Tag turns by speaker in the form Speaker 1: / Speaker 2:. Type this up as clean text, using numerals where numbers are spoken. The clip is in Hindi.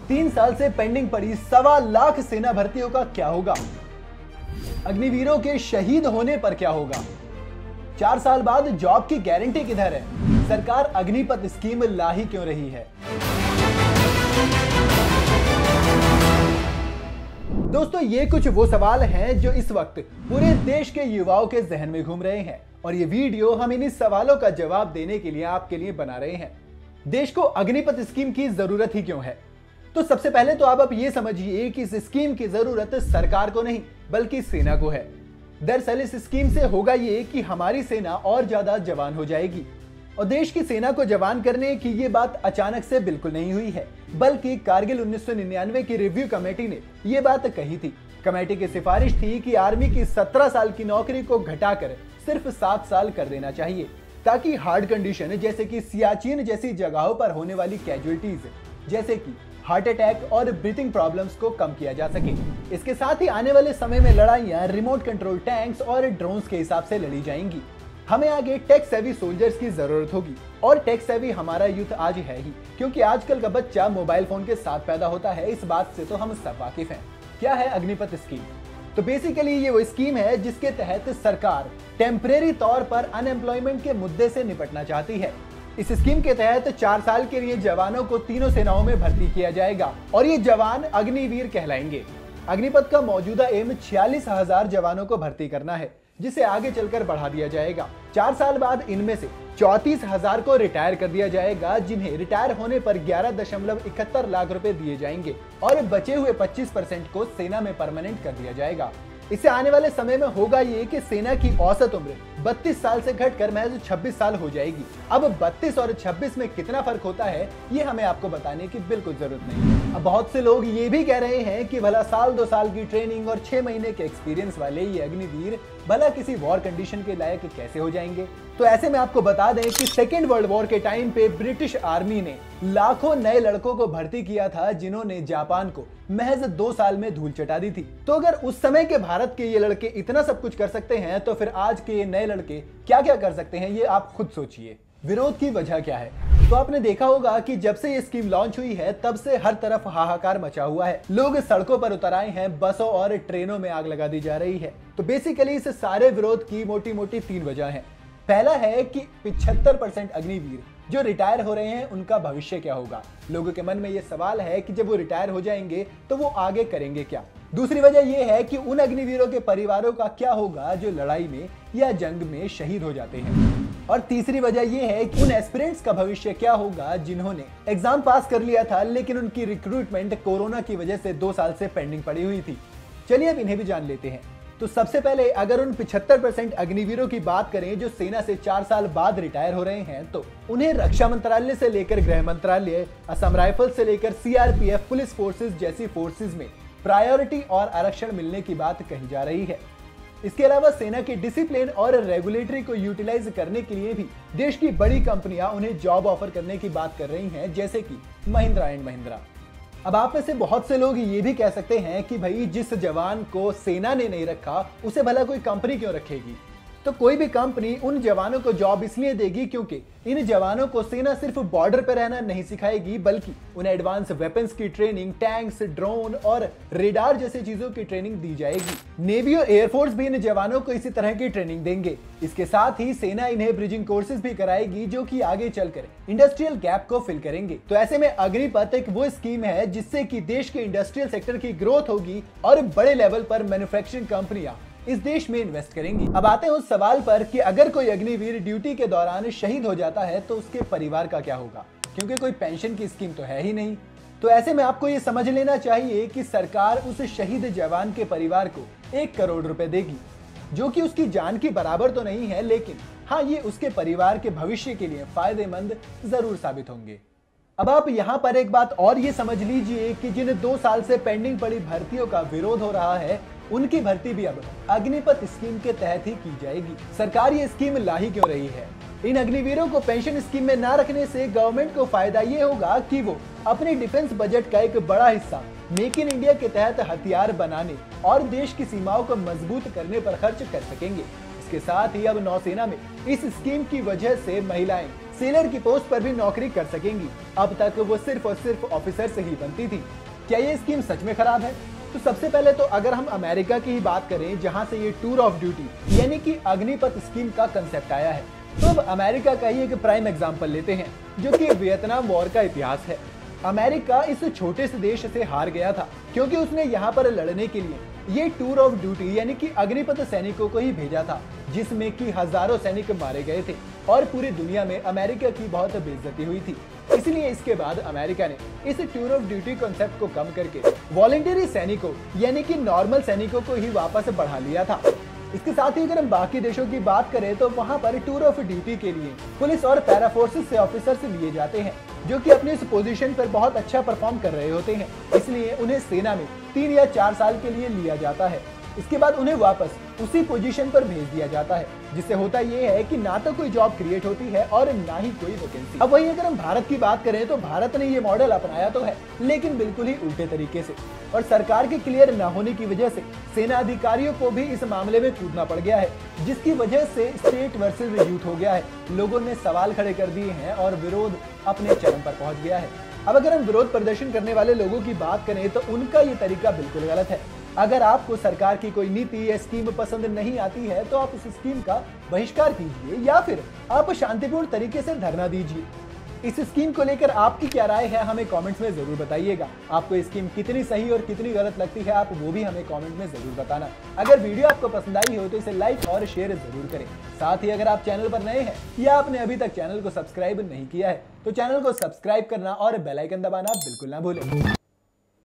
Speaker 1: 3 साल से पेंडिंग पड़ी 1.25 लाख सेना भर्तियों का क्या होगा? अग्निवीरों के शहीद होने पर क्या होगा? 4 साल बाद जॉब की गारंटी किधर है? सरकार अग्निपथ स्कीम ला ही क्यों रही है? दोस्तों, ये कुछ वो सवाल हैं जो इस वक्त पूरे देश के युवाओं के जहन में घूम रहे हैं और ये वीडियो हम इन्हीं सवालों का जवाब देने के लिए आपके लिए बना रहे हैं। देश को अग्निपथ स्कीम की जरूरत ही क्यों है? तो सबसे पहले तो आप ये समझिए कि इस स्कीम की जरूरत सरकार को नहीं बल्कि सेना को है। दरअसल इस स्कीम से होगा ये कि हमारी सेना और ज्यादा जवान हो जाएगी और देश की सेना को जवान करने की ये बात अचानक से बिल्कुल नहीं हुई है, बल्कि कारगिल 1999 की रिव्यू कमेटी ने ये बात कही थी। कमेटी की सिफारिश थी कि आर्मी की 17 साल की नौकरी को घटाकर सिर्फ 7 साल कर देना चाहिए ताकि हार्ड कंडीशन जैसे कि सियाचिन जैसी जगहों पर होने वाली कैजुअलिटीज जैसे कि हार्ट अटैक और ब्रीथिंग प्रॉब्लम्स को कम किया जा सके। इसके साथ ही आने वाले समय में लड़ाइयां रिमोट कंट्रोल टैंक्स और ड्रोन्स के हिसाब से लड़ी जाएंगी। हमें आगे टेक सेवी सोल्जर्स की जरूरत होगी और टेक सेवी हमारा यूथ आज है ही, क्योंकि आजकल का बच्चा मोबाइल फोन के साथ पैदा होता है। इस बात से तो हम सब वाकिफ हैं। क्या है अग्निपथ स्कीम? तो बेसिकली ये वो स्कीम है जिसके तहत सरकार टेम्परेरी तौर पर अनएम्प्लॉयमेंट के मुद्दे से निपटना चाहती है। इस स्कीम के तहत 4 साल के लिए जवानों को तीनों सेनाओं में भर्ती किया जाएगा और ये जवान अग्निवीर कहलाएंगे। अग्निपथ का मौजूदा एम 46,000 जवानों को भर्ती करना है, जिसे आगे चलकर बढ़ा दिया जाएगा। 4 साल बाद इनमें से 34,000 को रिटायर कर दिया जाएगा, जिन्हें रिटायर होने पर 11.71 लाख रुपए दिए जाएंगे और बचे हुए 25% को सेना में परमानेंट कर दिया जाएगा। इससे आने वाले समय में होगा ये कि सेना की औसत उम्र 32 साल से घटकर महज 26 साल हो जाएगी। अब 32 और 26 में कितना फर्क होता है ये हमें आपको बताने की बिल्कुल जरूरत नहीं। अब बहुत से लोग ये भी कह रहे हैं कि भला 1-2 साल की ट्रेनिंग और 6 महीने के एक्सपीरियंस वाले ये अग्निवीर भला किसी वॉर कंडीशन के लायक कैसे हो जाएंगे? तो ऐसे में आपको बता दें कि सेकेंड वर्ल्ड वॉर के टाइम पे ब्रिटिश आर्मी ने लाखों नए लड़कों को भर्ती किया था, जिन्होंने जापान को महज 2 साल में धूल चटा दी थी। तो अगर उस समय के भारत के ये लड़के इतना सब कुछ कर सकते हैं, तो फिर आज के ये नए लड़के क्या क्या कर सकते हैं, ये आप खुद सोचिए। विरोध की वजह क्या है? तो आपने देखा होगा कि जब से ये स्कीम लॉन्च हुई है तब से हर तरफ हाहाकार मचा हुआ है। लोग सड़कों पर उतर आए हैं, बसों और ट्रेनों में आग लगा दी जा रही है। तो बेसिकली इस सारे विरोध की मोटी मोटी 3 वजह हैं। पहला है कि 75% अग्निवीर जो रिटायर हो रहे हैं उनका भविष्य क्या होगा? लोगों के मन में ये सवाल है कि जब वो रिटायर हो जाएंगे तो वो आगे करेंगे क्या? दूसरी वजह यह है कि उन अग्निवीरों के परिवारों का क्या होगा जो लड़ाई में या जंग में शहीद हो जाते हैं। और तीसरी वजह यह है कि उन एस्पिरेंट्स का भविष्य क्या होगा जिन्होंने एग्जाम पास कर लिया था लेकिन उनकी रिक्रूटमेंट कोरोना की वजह से 2 साल से पेंडिंग पड़ी हुई थी। चलिए अब इन्हें भी जान लेते हैं। तो सबसे पहले अगर उन 75% अग्निवीरों की बात करें जो सेना से 4 साल बाद रिटायर हो रहे हैं, तो उन्हें रक्षा मंत्रालय से लेकर गृह मंत्रालय, असम राइफल से लेकर सीआरपीएफ, पुलिस फोर्सेस जैसी फोर्सेस में प्रायोरिटी और आरक्षण मिलने की बात कही जा रही है। इसके अलावा सेना के डिसिप्लिन और रेगुलेटरी को यूटिलाइज करने के लिए भी देश की बड़ी कंपनियां उन्हें जॉब ऑफर करने की बात कर रही हैं, जैसे कि महिंद्रा एंड महिंद्रा। अब आप में से बहुत से लोग ये भी कह सकते हैं कि भाई जिस जवान को सेना ने नहीं रखा उसे भला कोई कंपनी क्यों रखेगी? तो कोई भी कंपनी उन जवानों को जॉब इसलिए देगी क्योंकि इन जवानों को सेना सिर्फ बॉर्डर पर रहना नहीं सिखाएगी, बल्कि उन्हें एडवांस वेपन्स की ट्रेनिंग, टैंक्स, ड्रोन और रेडार जैसी चीजों की ट्रेनिंग दी जाएगी। नेवी और एयरफोर्स भी इन जवानों को इसी तरह की ट्रेनिंग देंगे। इसके साथ ही सेना इन्हें ब्रिजिंग कोर्सेज भी कराएगी जो कि आगे चलकर इंडस्ट्रियल गैप को फिल करेंगे। तो ऐसे में अग्निपथ एक वो स्कीम है जिससे कि देश के इंडस्ट्रियल सेक्टर की ग्रोथ होगी और बड़े लेवल पर मैन्युफैक्चरिंग कंपनियां इस देश में इन्वेस्ट करेंगी। अब आते हैं उस सवाल पर कि अगर कोई अग्निवीर ड्यूटी के दौरान शहीद हो जाता है तो उसके परिवार का क्या होगा, क्योंकि कोई पेंशन की स्कीम तो है ही नहीं। तो ऐसे में आपको ये समझ लेना चाहिए कि सरकार उस शहीद जवान के परिवार को 1 करोड़ रुपए देगी, जो कि उसकी जान की बराबर तो नहीं है, लेकिन हाँ, ये उसके परिवार के भविष्य के लिए फायदेमंद जरूर साबित होंगे। अब आप यहाँ पर एक बात और ये समझ लीजिए कि जिन 2 साल से पेंडिंग पड़ी भर्तियों का विरोध हो रहा है, उनकी भर्ती भी अब अग्निपथ स्कीम के तहत ही की जाएगी। सरकार ये स्कीम ला ही क्यों रही है? इन अग्निवीरों को पेंशन स्कीम में ना रखने से गवर्नमेंट को फायदा ये होगा कि वो अपने डिफेंस बजट का एक बड़ा हिस्सा मेक इन इंडिया के तहत हथियार बनाने और देश की सीमाओं को मजबूत करने पर खर्च कर सकेंगे। इसके साथ ही अब नौसेना में इस स्कीम की वजह से महिलाएं सेलर की पोस्ट पर भी नौकरी कर सकेंगी। अब तक वो सिर्फ और सिर्फ ऑफिसर से ही बनती थी। क्या ये स्कीम सच में खराब है? तो सबसे पहले तो अगर हम अमेरिका की ही बात करें, जहां से ये टूर ऑफ ड्यूटी यानी कि अग्निपथ स्कीम का कंसेप्ट आया है, तो अब अमेरिका का ही एक प्राइम एग्जांपल लेते हैं, जो कि वियतनाम वॉर का इतिहास है। अमेरिका इस छोटे से देश से हार गया था क्योंकि उसने यहाँ पर लड़ने के लिए ये टूर ऑफ ड्यूटी यानी कि अग्निपथ सैनिकों को ही भेजा था, जिसमें कि हजारों सैनिक मारे गए थे और पूरी दुनिया में अमेरिका की बहुत बेइज्जती हुई थी। इसलिए इसके बाद अमेरिका ने इस टूर ऑफ ड्यूटी कॉन्सेप्ट को कम करके वॉलंटरी सैनिकों यानी कि नॉर्मल सैनिकों को ही वापस बढ़ा लिया था। इसके साथ ही अगर हम बाकी देशों की बात करें तो वहां पर टूर ऑफ ड्यूटी के लिए पुलिस और पैरा फोर्सेस से ऑफिसर्स लिए जाते हैं, जो कि अपनी इस पोजीशन पर बहुत अच्छा परफॉर्म कर रहे होते हैं। इसलिए उन्हें सेना में 3 या 4 साल के लिए लिया जाता है। इसके बाद उन्हें वापस उसी पोजीशन पर भेज दिया जाता है, जिससे होता ये है कि ना तो कोई जॉब क्रिएट होती है और ना ही कोई वैकेंसी। अब वहीं अगर हम भारत की बात करें तो भारत ने ये मॉडल अपनाया तो है, लेकिन बिल्कुल ही उल्टे तरीके से, और सरकार के क्लियर न होने की वजह से सेना अधिकारियों को भी इस मामले में कूदना पड़ गया है, जिसकी वजह से स्टेट वर्सेस यूथ हो गया है। लोगों ने सवाल खड़े कर दिए हैं और विरोध अपने चरम पर पहुंच गया है। अब अगर हम विरोध प्रदर्शन करने वाले लोगों की बात करें तो उनका ये तरीका बिल्कुल गलत है। अगर आपको सरकार की कोई नीति या स्कीम पसंद नहीं आती है तो आप उस स्कीम का बहिष्कार कीजिए या फिर आप शांतिपूर्ण तरीके से धरना दीजिए। इस स्कीम को लेकर आपकी क्या राय है हमें कमेंट्स में जरूर बताइएगा। आपको स्कीम कितनी सही और कितनी गलत लगती है आप वो भी हमें कमेंट में जरूर बताना। अगर वीडियो आपको पसंद आई हो तो इसे लाइक और शेयर जरूर करें। साथ ही अगर आप चैनल पर नए हैं या आपने अभी तक चैनल को सब्सक्राइब नहीं किया है तो चैनल को सब्सक्राइब करना और बेल आइकन दबाना बिल्कुल ना भूलें।